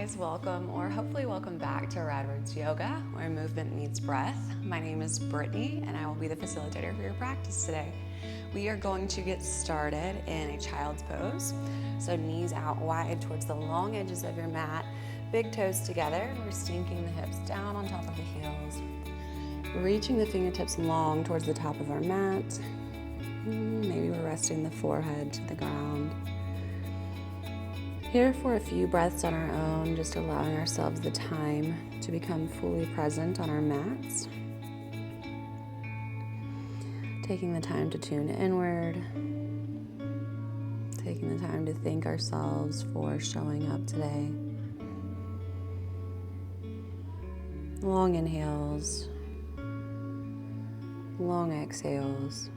guys, welcome or hopefully welcome back to Radwards Yoga, where movement meets breath. My name is Brittany and I will be the facilitator for your practice today. We are going to get started in a child's pose. So knees out wide towards the long edges of your mat, big toes together. We're sinking the hips down on top of the heels, reaching the fingertips long towards the top of our mat. Maybe we're resting the forehead to the ground. Here for a few breaths on our own, just allowing ourselves the time to become fully present on our mats. Taking the time to tune inward. Taking the time to thank ourselves for showing up today. Long inhales. Long exhales.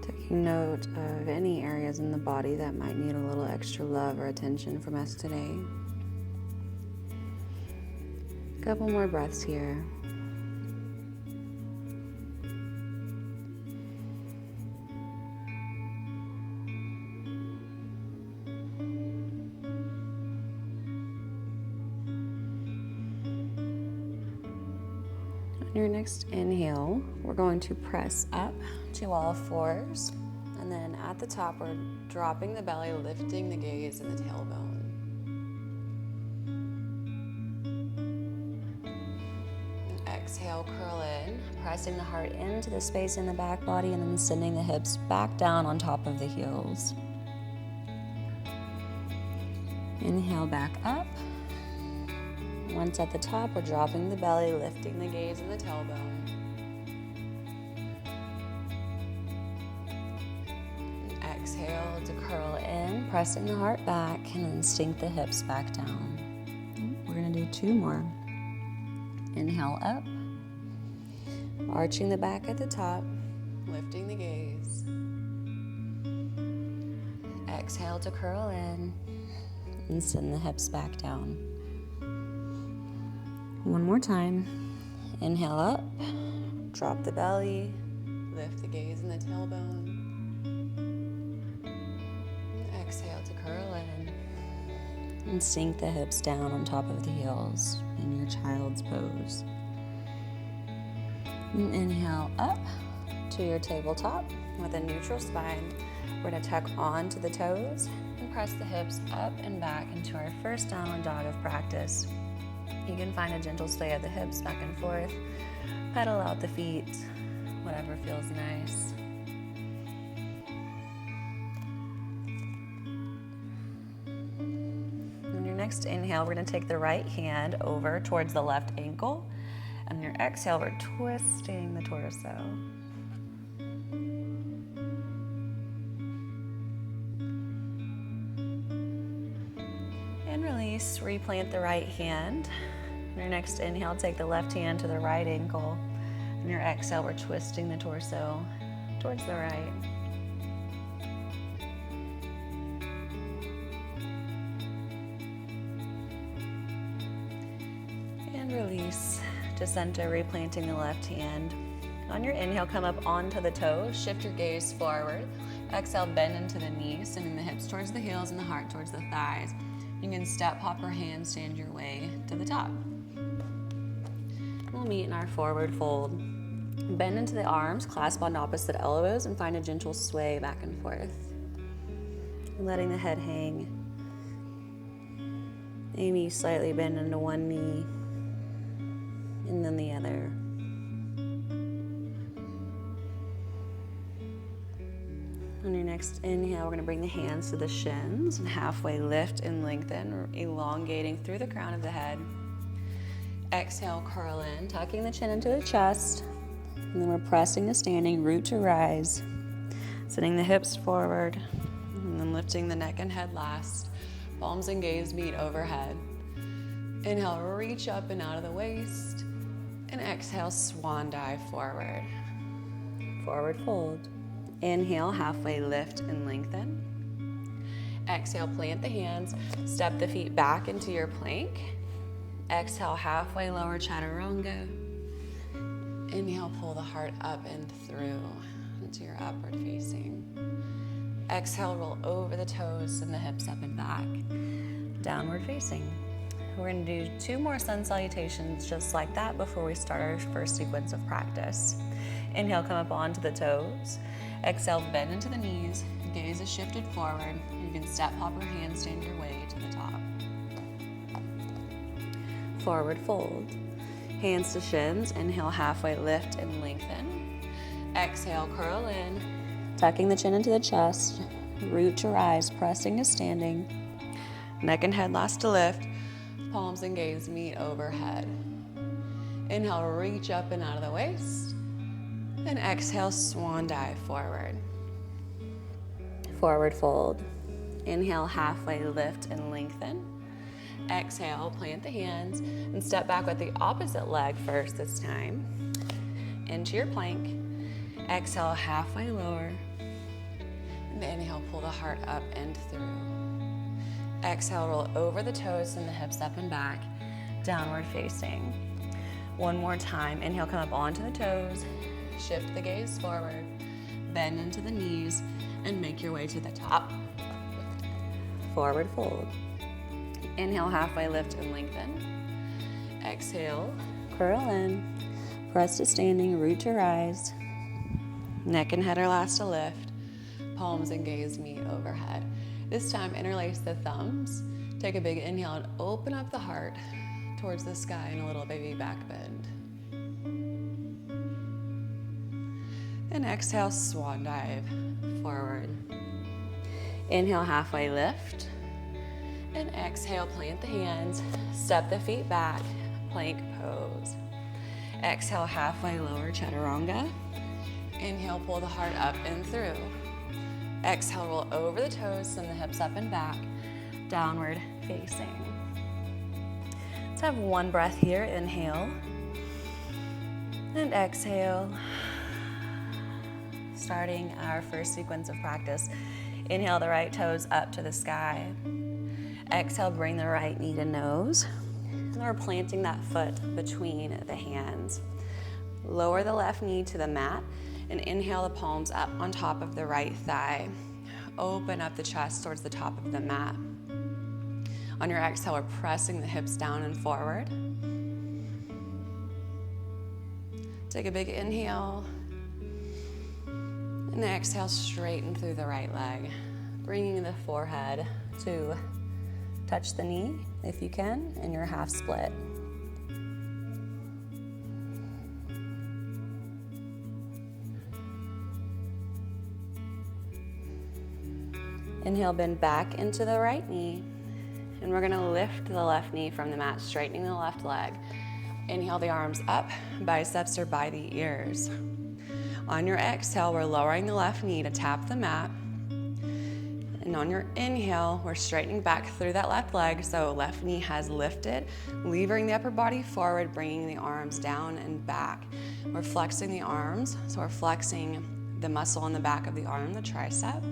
Taking note of any areas in the body that might need a little extra love or attention from us today. A couple more breaths here. On your next inhale, we're going to press up to all fours. And then at the top, we're dropping the belly, lifting the gaze and the tailbone. Exhale, curl in, pressing the heart into the space in the back body and then sending the hips back down on top of the heels. Inhale back up. Once at the top, we're dropping the belly, lifting the gaze and the tailbone. And exhale to curl in, pressing the heart back, and then sink the hips back down. We're going to do two more. Inhale up, arching the back at the top, lifting the gaze. Exhale to curl in, and send the hips back down. One more time. Inhale up, drop the belly, lift the gaze and the tailbone. Exhale to curl in and sink the hips down on top of the heels in your child's pose. And inhale up to your tabletop with a neutral spine. We're going to tuck onto the toes and press the hips up and back into our first downward dog of practice. You can find a gentle sway of the hips back and forth, pedal out the feet, whatever feels nice. On your next inhale, we're going to take the right hand over towards the left ankle. And on your exhale, we're twisting the torso. And release, replant the right hand. On your next inhale, take the left hand to the right ankle. On your exhale, we're twisting the torso towards the right. And release to center, replanting the left hand. On your inhale, come up onto the toes, shift your gaze forward. Exhale, bend into the knees, sending the hips towards the heels and the heart towards the thighs. You can step, hop, or handstand your way to the top. We'll meet in our forward fold. Bend into the arms, clasp on opposite elbows, and find a gentle sway back and forth. Letting the head hang. Maybe slightly bend into one knee and then the other. On your next inhale, we're going to bring the hands to the shins and halfway lift and lengthen, elongating through the crown of the head. Exhale, curl in, tucking the chin into the chest. And then we're pressing the standing root to rise. Sending the hips forward and then lifting the neck and head last. Palms and gaze meet overhead. Inhale, reach up and out of the waist. And exhale, swan dive forward. Forward fold. Inhale, halfway lift and lengthen. Exhale, plant the hands, step the feet back into your plank. Exhale, halfway lower chaturanga. Inhale, pull the heart up and through into your upward facing. Exhale, roll over the toes and the hips up and back. Downward facing. We're going to do 2 more sun salutations just like that before we start our first sequence of practice. Inhale, come up onto the toes. Exhale, bend into the knees. Gaze is shifted forward. You can step, hop, or handstand your way to the top. Forward fold. Hands to shins. Inhale, halfway lift and lengthen. Exhale, curl in. Tucking the chin into the chest. Root to rise, pressing to standing. Neck and head last to lift. Palms and gaze meet overhead. Inhale, reach up and out of the waist. And exhale, swan dive forward. Forward fold. Inhale, halfway lift and lengthen. Exhale, plant the hands and step back with the opposite leg first this time. Into your plank. Exhale, halfway lower. And inhale, pull the heart up and through. Exhale, roll over the toes and the hips up and back. Downward facing. One more time. Inhale, come up onto the toes. Shift the gaze forward. Bend into the knees and make your way to the top. Forward fold. Inhale, halfway lift and lengthen. Exhale, curl in. Press to standing, root to rise. Neck and head are last to lift. Palms and gaze meet overhead. This time, interlace the thumbs. Take a big inhale and open up the heart towards the sky in a little baby back bend. And exhale, swan dive forward. Inhale, halfway lift. And exhale, plant the hands, step the feet back, plank pose. Exhale, halfway lower chaturanga. Inhale, pull the heart up and through. Exhale, roll over the toes, send the hips up and back, downward facing. Let's have one breath here. Inhale and exhale. Starting our first sequence of practice. Inhale the right toes up to the sky. Exhale, bring the right knee to nose. And we're planting that foot between the hands. Lower the left knee to the mat and inhale the palms up on top of the right thigh. Open up the chest towards the top of the mat. On your exhale, we're pressing the hips down and forward. Take a big inhale. And exhale, straighten through the right leg. Bringing the forehead to touch the knee, if you can, in your half split. Inhale, bend back into the right knee. And we're gonna lift the left knee from the mat, straightening the left leg. Inhale the arms up, biceps are by the ears. On your exhale, we're lowering the left knee to tap the mat. And on your inhale, we're straightening back through that left leg, so left knee has lifted, levering the upper body forward, bringing the arms down and back. We're flexing the arms, so we're flexing the muscle on the back of the arm, the tricep.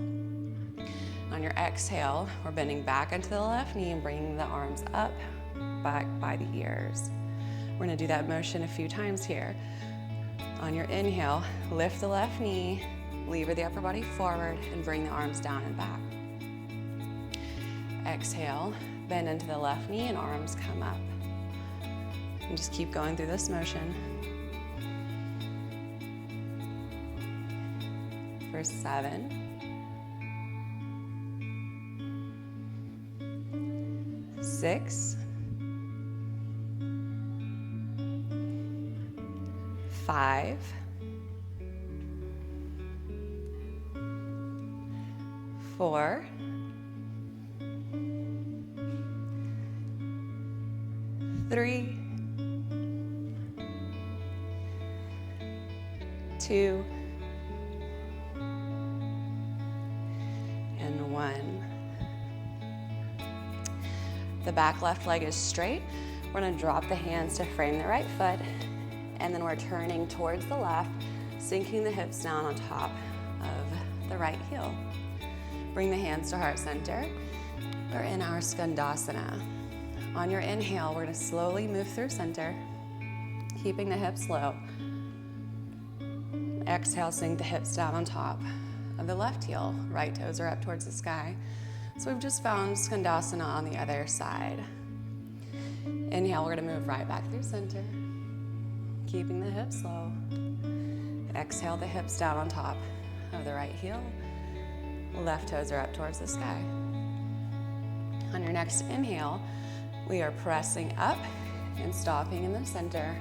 On your exhale, we're bending back into the left knee and bringing the arms up, back by the ears. We're gonna do that motion a few times here. On your inhale, lift the left knee, lever the upper body forward, and bring the arms down and back. Exhale, bend into the left knee and arms come up. And just keep going through this motion. For 7, 6, 5, 4, 3, 2, and 1. The back left leg is straight. We're gonna drop the hands to frame the right foot, and then we're turning towards the left, sinking the hips down on top of the right heel. Bring the hands to heart center. We're in our Skandasana. On your inhale, we're going to slowly move through center, keeping the hips low. Exhale, sink the hips down on top of the left heel. Right toes are up towards the sky. So we've just found Skandasana on the other side. Inhale, we're going to move right back through center, keeping the hips low. Exhale, the hips down on top of the right heel. Left toes are up towards the sky. On your next inhale, we are pressing up and stopping in the center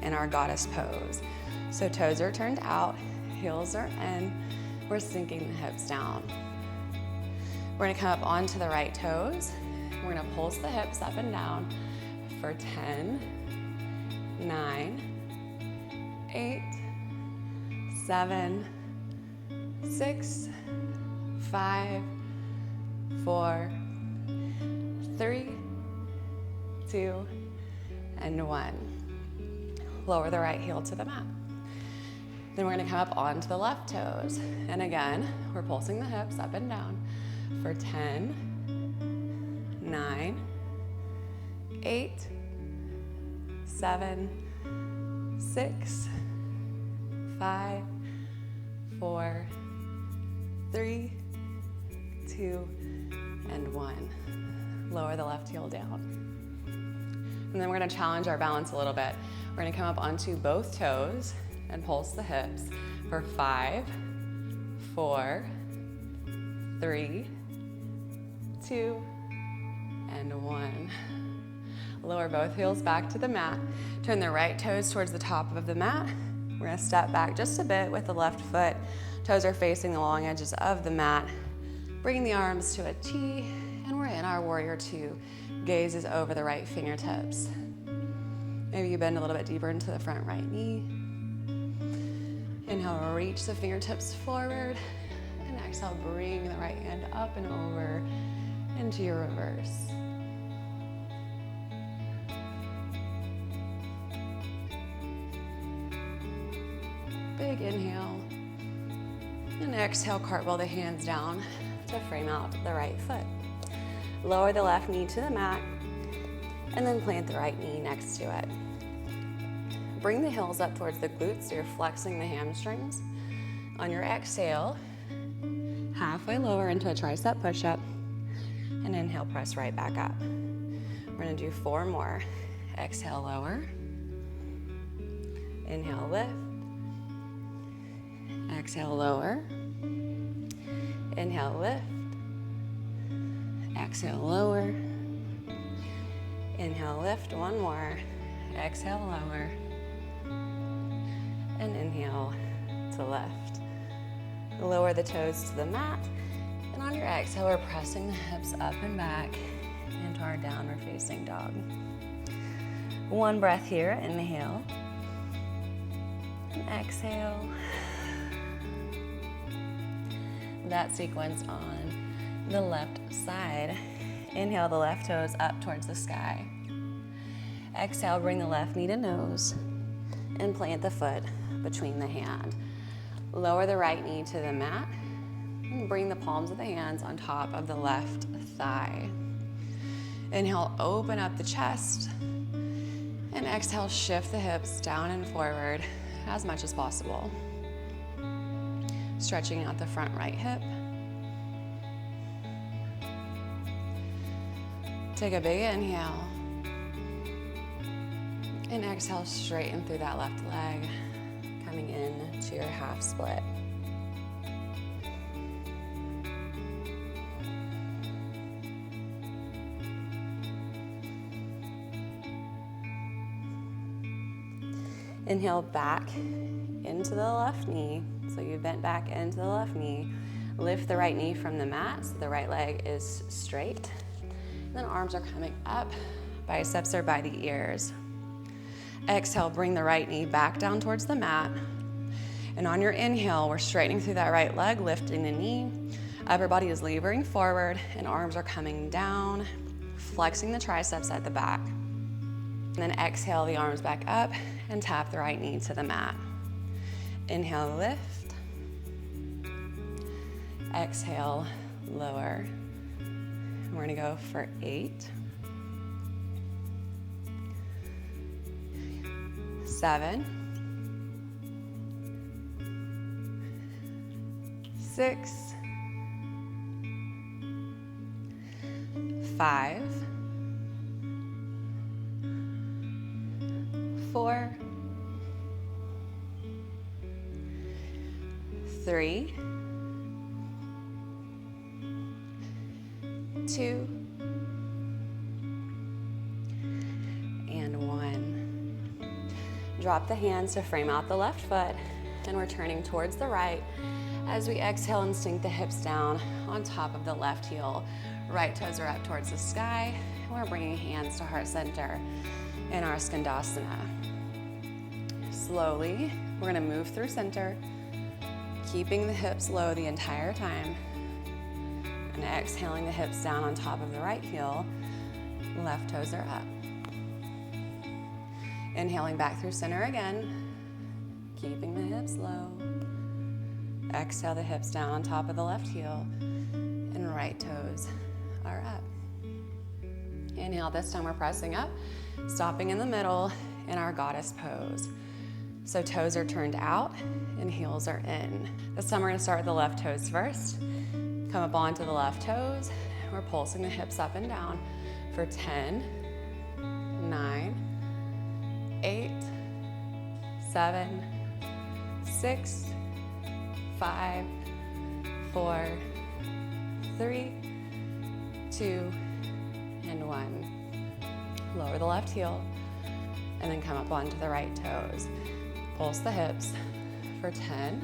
in our goddess pose. So toes are turned out, heels are in, we're sinking the hips down. We're gonna come up onto the right toes. We're gonna pulse the hips up and down for 10, 9, 8, 7, 6, 5, 4, 3, 2, and 1. Lower the right heel to the mat. Then we're gonna come up onto the left toes. And again, we're pulsing the hips up and down for 10, 9, 8, 7, 6, 5, 4, 3, 2, and 1. Lower the left heel down. And then we're gonna challenge our balance a little bit. We're gonna come up onto both toes and pulse the hips for 5, 4, 3, 2, and 1. Lower both heels back to the mat. Turn the right toes towards the top of the mat. We're gonna step back just a bit with the left foot. Toes are facing the long edges of the mat. Bring the arms to a T, and we're in our warrior two. Gaze is over the right fingertips. Maybe you bend a little bit deeper into the front right knee. Inhale, reach the fingertips forward, and exhale, bring the right hand up and over into your reverse. Big inhale, and exhale, cartwheel the hands down to frame out the right foot. Lower the left knee to the mat, and then plant the right knee next to it. Bring the heels up towards the glutes, so you're flexing the hamstrings. On your exhale, halfway lower into a tricep push-up, and inhale, press right back up. We're gonna do 4 more. Exhale, lower. Inhale, lift. Exhale, lower. Inhale, lift. Exhale, lower. Inhale, lift. 1 more. Exhale, lower. And inhale to lift. Lower the toes to the mat. And on your exhale, we're pressing the hips up and back into our downward facing dog. 1 breath here. Inhale. And exhale. That sequence on the left side. Inhale, the left toes up towards the sky. Exhale, bring the left knee to nose and plant the foot between the hand. Lower the right knee to the mat and bring the palms of the hands on top of the left thigh. Inhale, open up the chest, and exhale, shift the hips down and forward as much as possible. Stretching out the front right hip. Take a big inhale. And exhale, straighten through that left leg, coming in to your half split. Inhale back into the left knee. So you bent back into the left knee. Lift the right knee from the mat so the right leg is straight. And then arms are coming up, biceps are by the ears. Exhale, bring the right knee back down towards the mat. And on your inhale, we're straightening through that right leg, lifting the knee. Upper body is levering forward and arms are coming down, flexing the triceps at the back. And then exhale the arms back up and tap the right knee to the mat. Inhale, lift. Exhale, lower. We're gonna go for 8, 7, 6, 5, 4, 3, 2, and 1. Drop the hands to frame out the left foot, and we're turning towards the right as we exhale and sink the hips down on top of the left heel. Right toes are up towards the sky, and we're bringing hands to heart center in our Skandasana. Slowly, we're gonna move through center, keeping the hips low the entire time, and exhaling the hips down on top of the right heel. Left toes are up. Inhaling back through center again, keeping the hips low. Exhale the hips down on top of the left heel, and right toes are up. Inhale, this time we're pressing up, stopping in the middle in our goddess pose. So toes are turned out and heels are in. This time we're gonna start with the left toes first. Come up onto the left toes. We're pulsing the hips up and down for 10, 9, 8, 7, 6, 5, 4, 3, 2, and 1. Lower the left heel, and then come up onto the right toes. Pulse the hips for 10,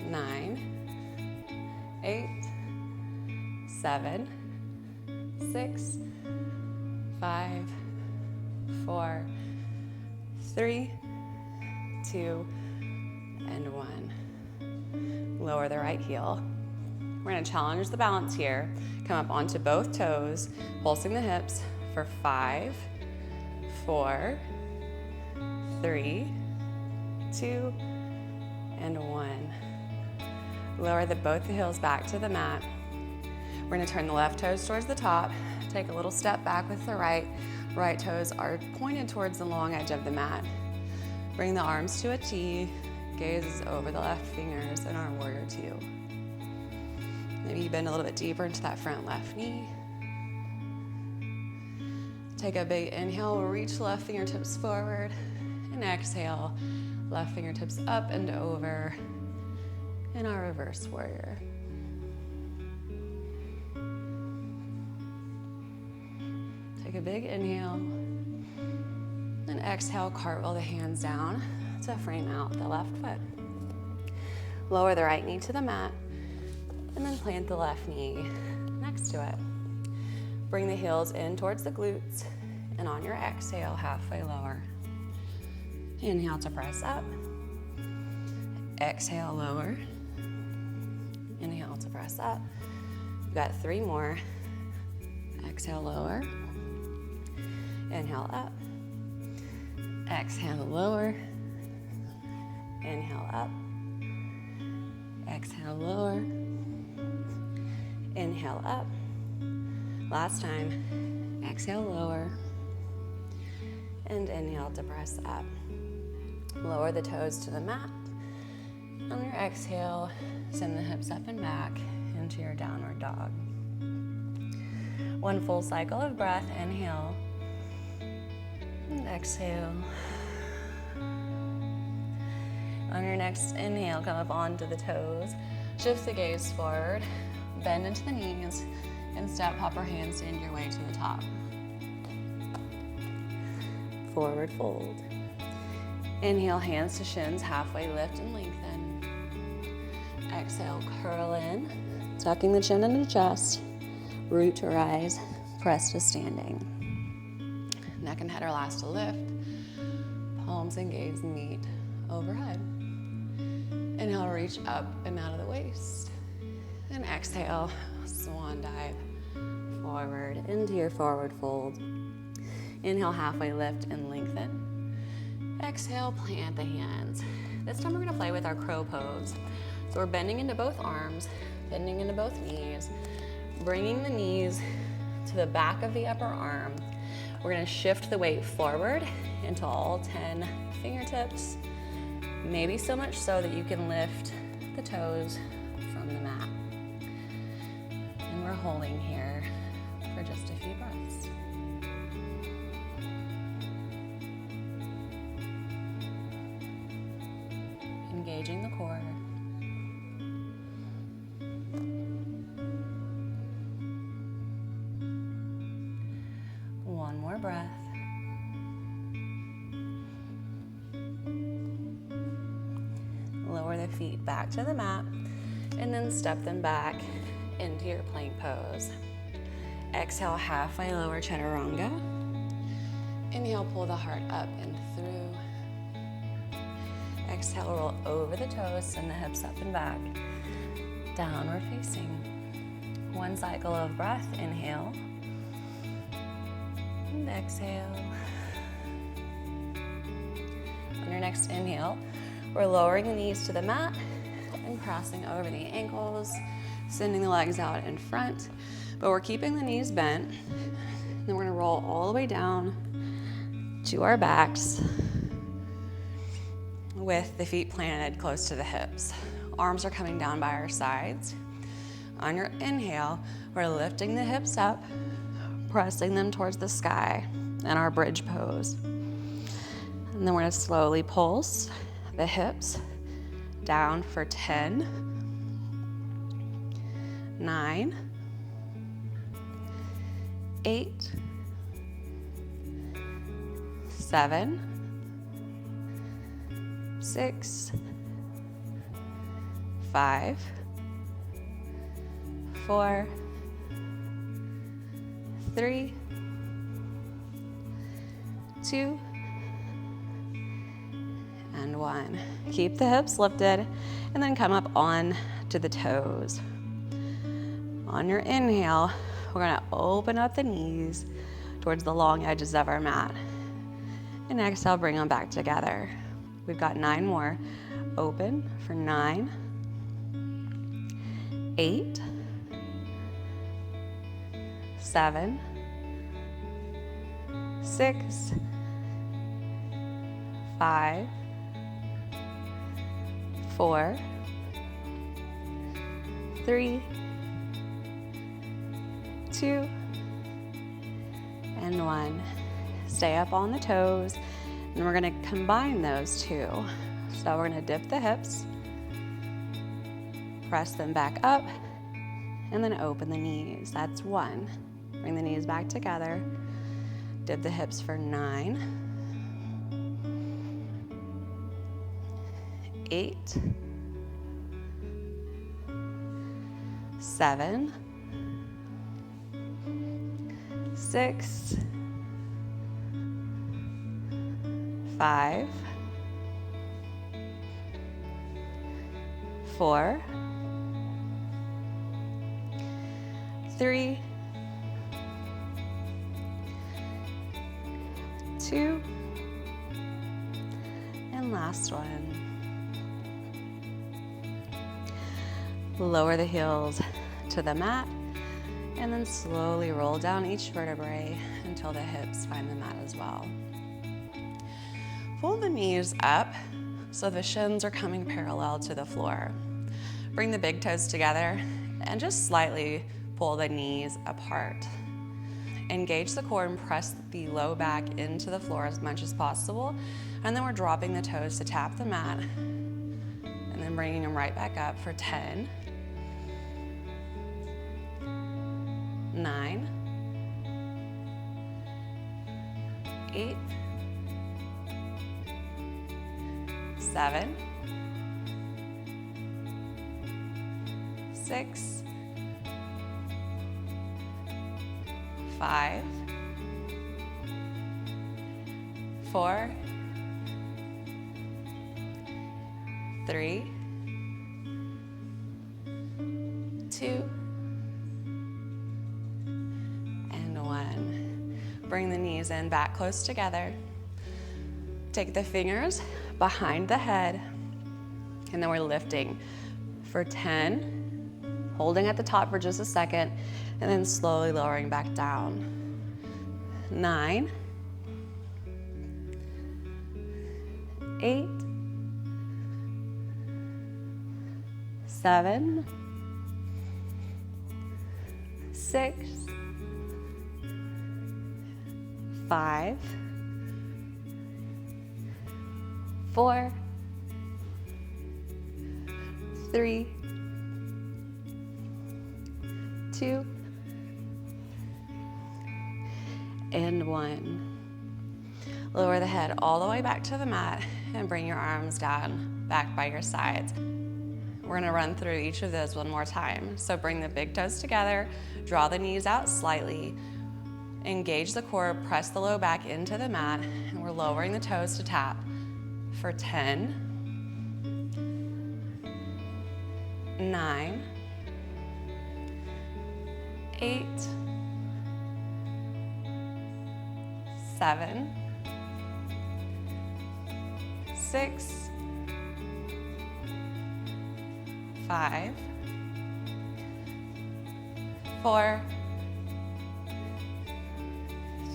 9, 8, 7, 6, 5, 4, 3, 2, and 1. Lower the right heel. We're gonna challenge the balance here. Come up onto both toes, pulsing the hips for 5, 4, 3, 2, and 1. Lower both the heels back to the mat. We're gonna turn the left toes towards the top, take a little step back with the right. Right toes are pointed towards the long edge of the mat. Bring the arms to a T, gaze over the left fingers in our warrior two. Maybe you bend a little bit deeper into that front left knee. Take a big inhale, reach left fingertips forward, and exhale, left fingertips up and over in our reverse warrior. Take a big inhale, and exhale, cartwheel the hands down to frame out the left foot. Lower the right knee to the mat, and then plant the left knee next to it. Bring the heels in towards the glutes, and on your exhale, halfway lower. Inhale to press up. Exhale, lower. Inhale to press up. We've got 3 more. Exhale, lower. Inhale, up. Exhale, lower. Inhale, up. Exhale, lower. Inhale, up. Last time. Exhale, lower. And inhale to press up. Lower the toes to the mat. On your exhale, send the hips up and back into your downward dog. 1 full cycle of breath. Inhale. And exhale. On your next inhale, come up onto the toes. Shift the gaze forward. Bend into the knees. And step, hopper handstand your way to the top. Forward fold. Inhale, hands to shins, halfway lift and lengthen. Exhale, curl in, tucking the chin into the chest. Root to rise, press to standing. Neck and head are last to lift. Palms and gaze meet overhead. Inhale, reach up and out of the waist. And exhale, swan dive forward into your forward fold. Inhale, halfway lift and lengthen. Exhale, plant the hands. This time we're gonna play with our crow pose. So So we're bending into both arms, bending into both knees, bringing the knees to the back of the upper arm. We're gonna shift the weight forward into all 10 fingertips, maybe so much so that you can lift the toes from the mat. And we're holding here for just a few breaths. Engaging the core. One more breath. Lower the feet back to the mat and then step them back into your plank pose. Exhale, halfway lower chaturanga. Inhale, pull the heart up and through. Exhale, roll over the toes, send the hips up and back. Downward facing. One cycle of breath, inhale. And exhale. On your next inhale, we're lowering the knees to the mat and crossing over the ankles, sending the legs out in front, but we're keeping the knees bent. Then we're gonna roll all the way down to our backs with the feet planted close to the hips. Arms are coming down by our sides. On your inhale, we're lifting the hips up, pressing them towards the sky in our bridge pose. And then we're gonna slowly pulse the hips down for 10, 9, 8, 7, 6, 5, 4, 3, 2, and 1. Keep the hips lifted and then come up on to the toes. On your inhale, we're gonna open up the knees towards the long edges of our mat. And exhale, bring them back together. We've got 9 more. Open for 9, 8, 7, 6, 5, 4, 3, 2, and 1. Stay up on the toes, and we're gonna combine those two. So we're gonna dip the hips, press them back up, and then open the knees. That's 1. Bring the knees back together. Dip the hips for 9, 8, 7, 6, 5, 4, 3, 2, and last one. Lower the heels to the mat and then slowly roll down each vertebrae until the hips find the mat as well. Pull the knees up so the shins are coming parallel to the floor. Bring the big toes together and just slightly pull the knees apart. Engage the core and press the low back into the floor as much as possible. And then we're dropping the toes to tap the mat and then bringing them right back up for 10, 9, 8, 7, 6, 5, 4, 3, 2, and 1. Bring the knees in back close together. Take the fingers behind the head, and then we're lifting for 10, holding at the top for just a second, and then slowly lowering back down. 9, 8, 7, 6, 5, 4, 3, 2, and 1. Lower the head all the way back to the mat and bring your arms down, back by your sides. We're gonna run through each of those one more time. So bring the big toes together, draw the knees out slightly, engage the core, press the low back into the mat, and we're lowering the toes to tap for 10, 9, 8, 7, 6, 5, 4,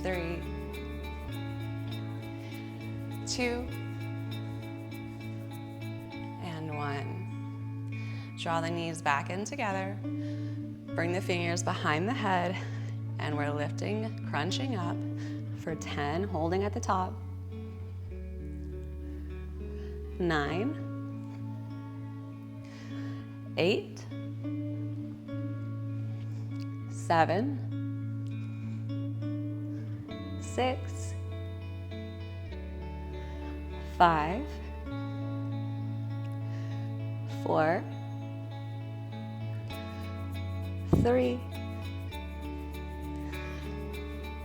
3, 2, and 1. Draw the knees back in together. Bring the fingers behind the head, and we're lifting, crunching up for 10, holding at the top. 9, 8, 7, 6, 5, 4, 3,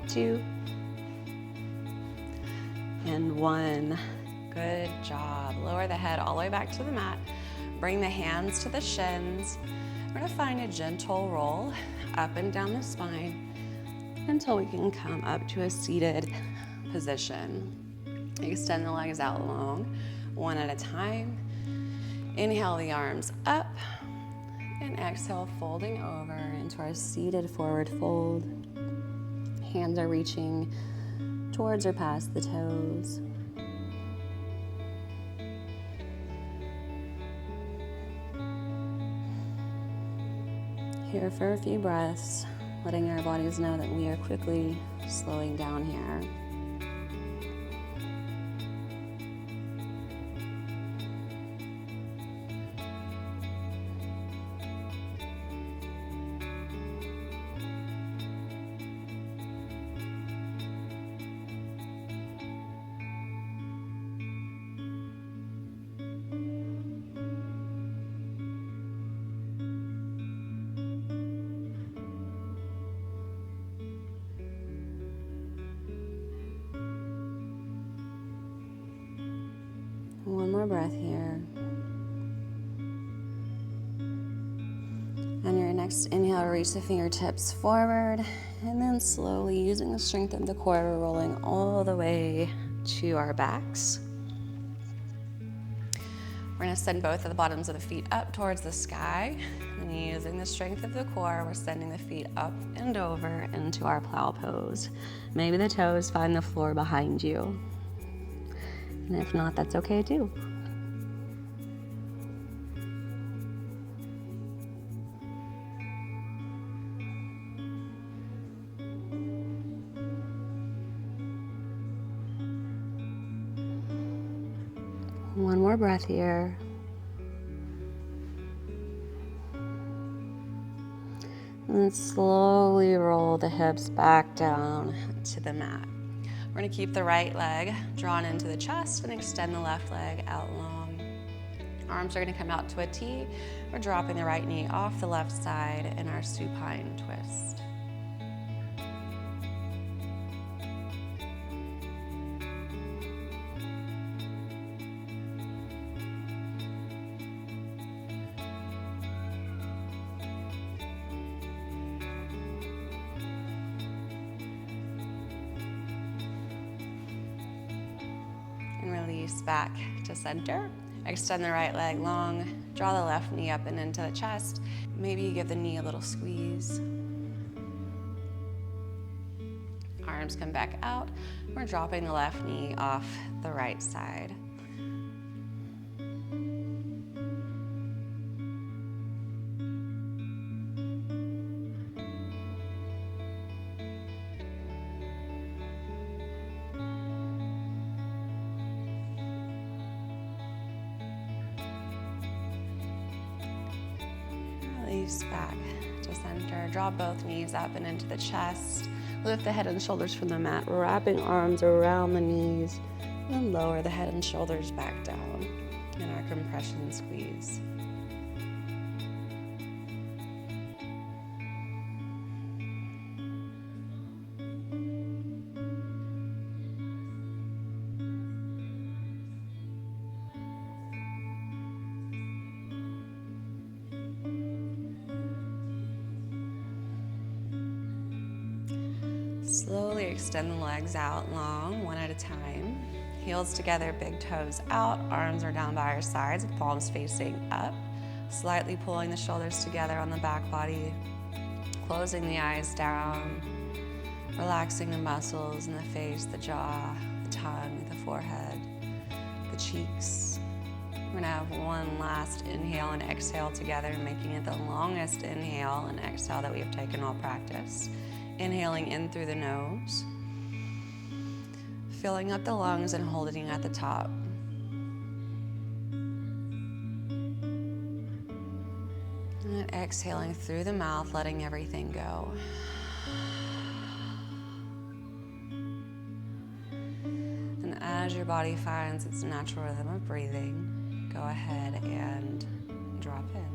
2, and 1. Good job. Lower the head all the way back to the mat. Bring the hands to the shins. We're gonna find a gentle roll up and down the spine until we can come up to a seated position. Extend the legs out long, one at a time. Inhale the arms up, and exhale, folding over into our seated forward fold. Hands are reaching towards or past the toes. Here for a few breaths, letting our bodies know that we are quickly slowing down here. One more breath here. On your next inhale, reach the fingertips forward, and then slowly, using the strength of the core, we're rolling all the way to our backs. We're gonna send both of the bottoms of the feet up towards the sky, and using the strength of the core, we're sending the feet up and over into our plow pose. Maybe the toes find the floor behind you. And if not, that's okay too. One more breath here. And then slowly roll the hips back down to the mat. We're gonna keep the right leg drawn into the chest and extend the left leg out long. Arms are gonna come out to a T. We're dropping the right knee off the left side in our supine twist. Release back to center, Extend the right leg long, draw the left knee up and into the chest. Maybe you give the knee a little squeeze. Arms come back out. We're dropping the left knee off the right side. Release back to center. Draw both knees up and into the chest. Lift the head and shoulders from the mat, wrapping arms around the knees, and lower the head and shoulders back down in our compression squeeze. Slowly extend the legs out long, one at a time. Heels together, big toes out, arms are down by our sides, palms facing up. Slightly pulling the shoulders together on the back body, closing the eyes down, relaxing the muscles in the face, the jaw, the tongue, the forehead, the cheeks. We're gonna have one last inhale and exhale together, making it the longest inhale and exhale that we have taken all practice. Inhaling in through the nose, filling up the lungs and holding at the top. And exhaling through the mouth, letting everything go. And as your body finds its natural rhythm of breathing, go ahead and drop in.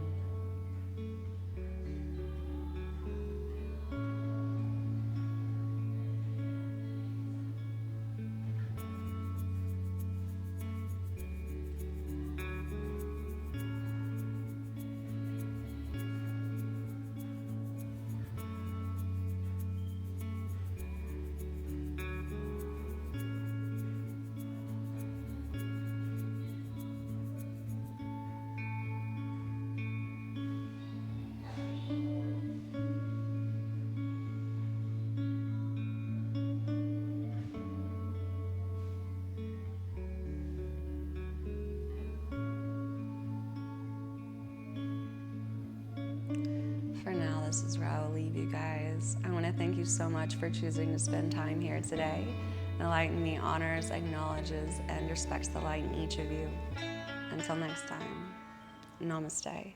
For now, this is where I will leave you guys. I want to thank you so much for choosing to spend time here today. Enlighten Me honors, acknowledges, and respects the light in each of you. Until next time, namaste.